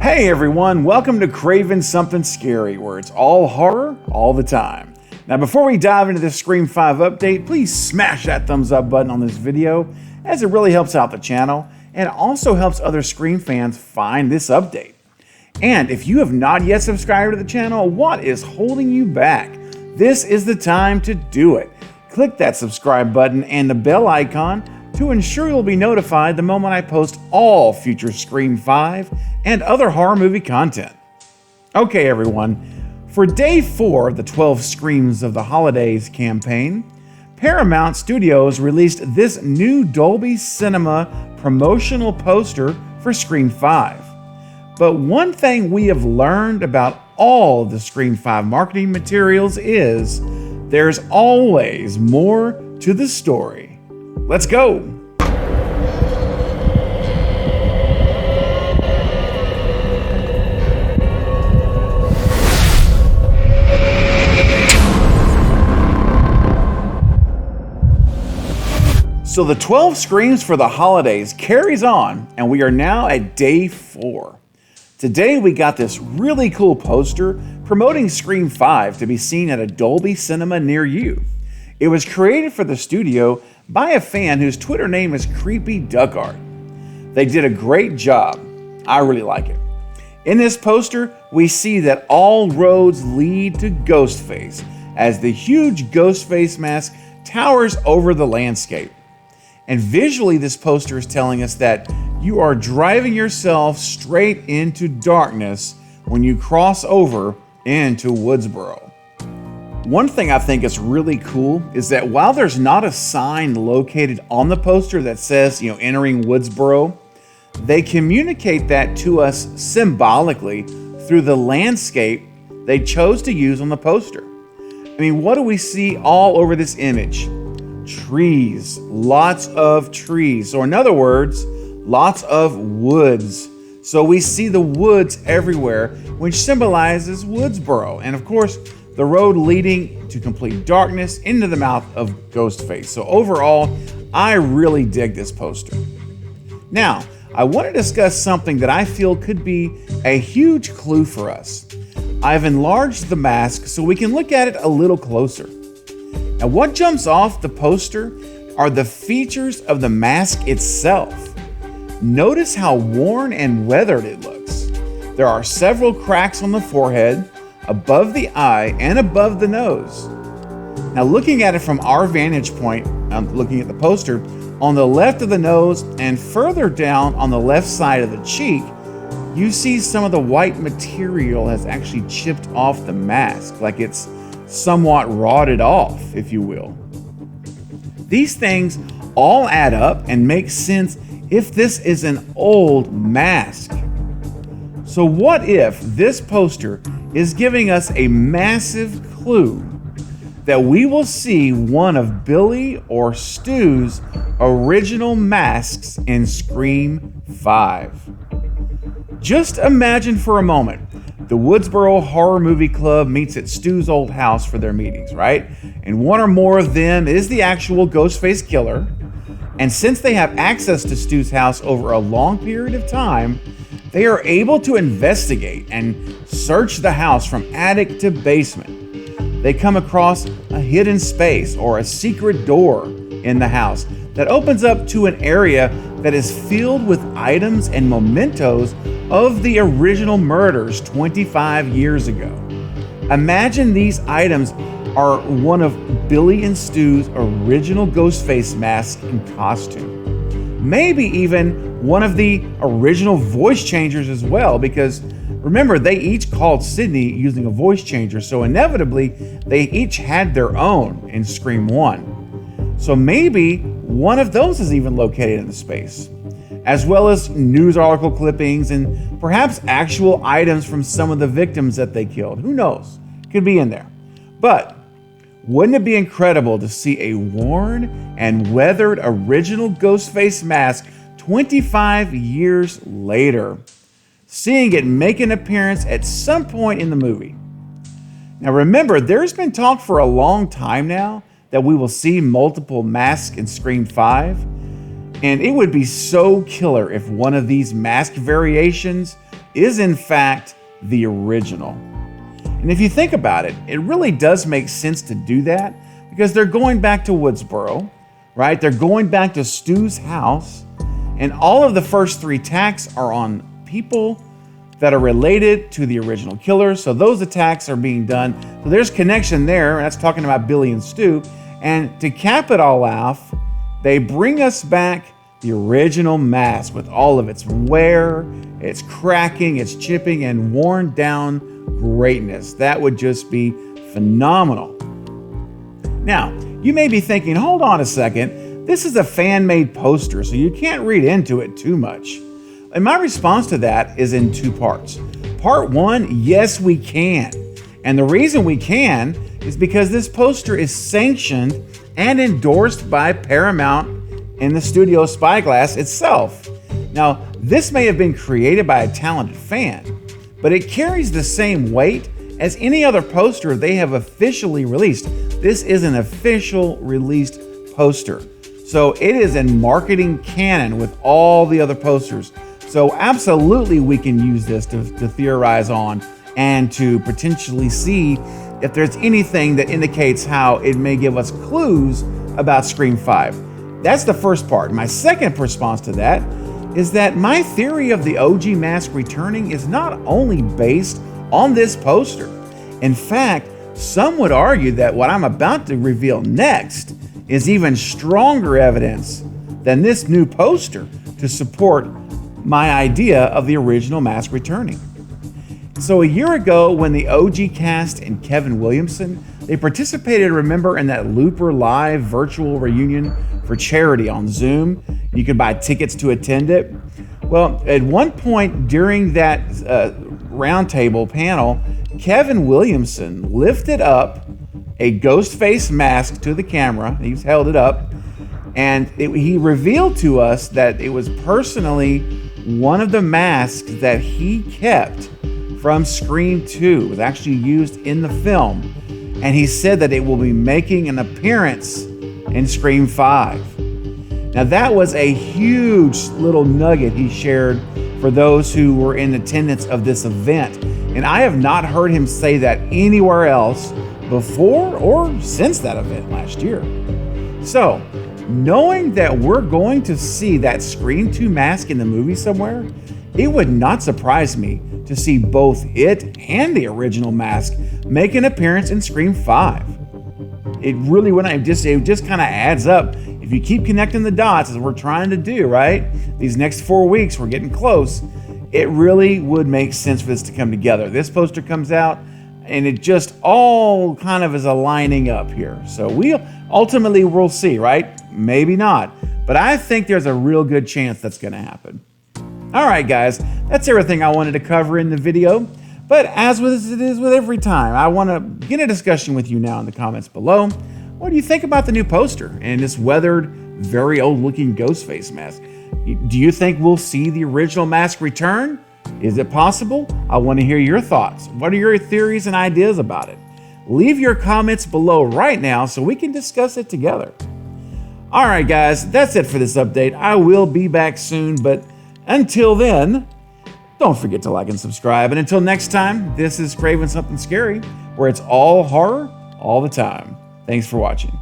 Hey everyone, welcome to Craving Something Scary, where it's all horror all the time. Now before we dive into this Scream 5 update, please smash that thumbs up button on this video, as it really helps out the channel and also helps other Scream fans find this update. And if you have not yet subscribed to the channel, what is holding you back? This is the time to do it. Click that subscribe button and the bell icon to ensure you'll be notified the moment I post all future Scream 5 and other horror movie content. Okay everyone, for day 4 of the 12 Screams of the Holidays campaign, Paramount Studios released this new Dolby Cinema promotional poster for Scream 5. But one thing we have learned about all the Scream 5 marketing materials is there's always more to the story. Let's go! So the 12 Screams for the Holidays carries on, and we are now at day 4. Today we got this really cool poster promoting Scream 5 to be seen at a Dolby Cinema near you. It was created for the studio by a fan whose Twitter name is Creepy Duck Art. They did a great job. I really like it. In this poster, we see that all roads lead to Ghostface as the huge Ghostface mask towers over the landscape. And visually, this poster is telling us that you are driving yourself straight into darkness when you cross over into Woodsboro. One thing I think is really cool is that while there's not a sign located on the poster that says, entering Woodsboro, they communicate that to us symbolically through the landscape they chose to use on the poster. I mean, what do we see all over this image? Trees, lots of trees. So in other words, lots of woods. So we see the woods everywhere, which symbolizes Woodsboro. And of course, the road leading to complete darkness into the mouth of Ghostface. So overall, I really dig this poster. Now, I want to discuss something that I feel could be a huge clue for us. I've enlarged the mask so we can look at it a little closer. Now, what jumps off the poster are the features of the mask itself. Notice how worn and weathered it looks. There are several cracks on the forehead, above the eye, and above the nose. Now, looking at it from our vantage point, looking at the poster, on the left of the nose and further down on the left side of the cheek, you see some of the white material has actually chipped off the mask, like it's somewhat rotted off, if you will. These things all add up and make sense if this is an old mask. So what if this poster is giving us a massive clue that we will see one of Billy or Stu's original masks in Scream 5? Just imagine for a moment the Woodsboro Horror Movie Club meets at Stu's old house for their meetings, right? And one or more of them is the actual Ghostface killer. And since they have access to Stu's house over a long period of time, they are able to investigate and search the house from attic to basement. They come across a hidden space or a secret door in the house that opens up to an area that is filled with items and mementos of the original murders 25 years ago. Imagine these items are one of Billy and Stu's original Ghostface masks and costume. Maybe even one of the original voice changers as well, because remember, they each called Sidney using a voice changer, so inevitably they each had their own in Scream 1. So maybe one of those is even located in the space, as well as news article clippings and perhaps actual items from some of the victims that they killed. Who knows? Could be in there. But wouldn't it be incredible to see a worn and weathered original Ghostface mask 25 years later, seeing it make an appearance at some point in the movie? Now remember, there's been talk for a long time now that we will see multiple masks in Scream 5, and it would be so killer if one of these mask variations is in fact the original. And if you think about it, it really does make sense to do that because they're going back to Woodsboro, right? They're going back to Stu's house, and all of the first 3 attacks are on people that are related to the original killers. So those attacks are being done. So there's connection there. That's talking about Billy and Stu. And to cap it all off, they bring us back the original mask with all of its wear, its cracking, its chipping, and worn down greatness. That would just be phenomenal. Now, you may be thinking, hold on a second. This is a fan-made poster, so you can't read into it too much. And my response to that is in 2 parts. Part 1, yes, we can. And the reason we can is because this poster is sanctioned and endorsed by Paramount and the studio Spyglass itself. Now, this may have been created by a talented fan, but it carries the same weight as any other poster they have officially released. This is an official released poster. So it is in marketing canon with all the other posters. So absolutely we can use this to theorize on and to potentially see if there's anything that indicates how it may give us clues about Scream 5. That's the first part. My second response to that is that my theory of the OG mask returning is not only based on this poster. In fact, some would argue that what I'm about to reveal next is even stronger evidence than this new poster to support my idea of the original mask returning. So a year ago, when the OG cast and Kevin Williamson, they participated, remember, in that Looper Live virtual reunion for charity on Zoom. You could buy tickets to attend it. Well, at one point during that roundtable panel, Kevin Williamson lifted up a ghostface mask to the camera. He's held it up, and he revealed to us that it was personally one of the masks that he kept from Scream 2. It was actually used in the film, and he said that it will be making an appearance in Scream 5. Now that was a huge little nugget he shared for those who were in attendance of this event, and I have not heard him say that anywhere else before or since that event last year. So, knowing that we're going to see that Scream 2 mask in the movie somewhere, it would not surprise me to see both it and the original mask make an appearance in Scream 5. It really wouldn't. It just kind of adds up. If you keep connecting the dots, as we're trying to do, right? These next 4 weeks, we're getting close. It really would make sense for this to come together. This poster comes out, and it just all kind of is aligning up here. So we'll see, right? Maybe not. But I think there's a real good chance that's going to happen. All right, guys, that's everything I wanted to cover in the video. But as it is with every time, I want to begin a discussion with you now in the comments below. What do you think about the new poster and this weathered, very old-looking Ghostface mask? Do you think we'll see the original mask return? Is it possible? I want to hear your thoughts. What are your theories and ideas about it? Leave your comments below right now so we can discuss it together. All right, guys, that's it for this update. I will be back soon, but until then, don't forget to like and subscribe. And until next time, this is Craven Something Scary, where it's all horror all the time. Thanks for watching.